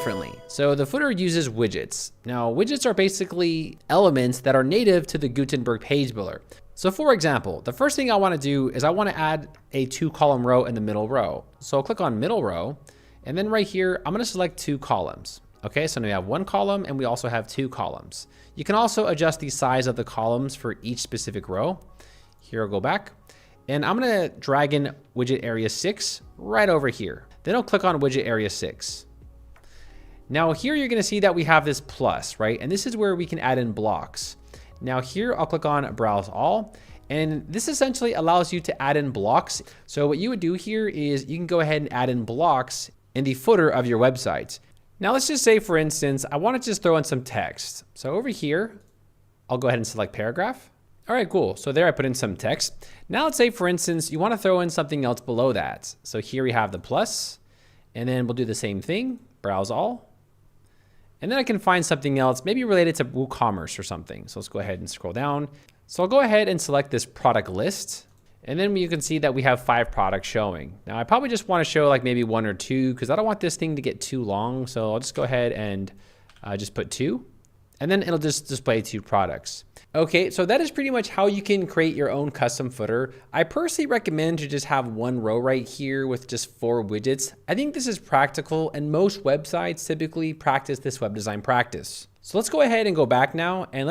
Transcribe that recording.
differently. So the footer uses widgets. Now, widgets are basically elements that are native to the Gutenberg page builder. So for example, the first thing I want to do is I want to add a 2-column row in the middle row. So I'll click on middle row, and then right here, I'm going to select 2 columns. Okay, so now we have 1 column and we also have 2 columns. You can also adjust the size of the columns for each specific row. Here I'll go back and I'm going to drag in widget area 6 right over here. Then I'll click on widget area 6. Now here you're going to see that we have this plus, right? And this is where we can add in blocks. Now here I'll click on browse all, and this essentially allows you to add in blocks. So what you would do here is you can go ahead and add in blocks in the footer of your website. Now let's just say, for instance, I want to just throw in some text. So over here, I'll go ahead and select paragraph. All right, cool. So there I put in some text. Now let's say, for instance, you want to throw in something else below that. So here we have the plus, and then we'll do the same thing, browse all. And then I can find something else, maybe related to WooCommerce or something. So let's go ahead and scroll down. So I'll go ahead and select this product list. And then you can see that we have 5 products showing. Now I probably just want to show like maybe 1 or 2 because I don't want this thing to get too long. So I'll just go ahead and just put 2. And then it'll just display 2 products. Okay, so that is pretty much how you can create your own custom footer. I personally recommend to just have 1 row right here with just 4 widgets. I think this is practical and most websites typically practice this web design practice. So let's go ahead and go back now and let's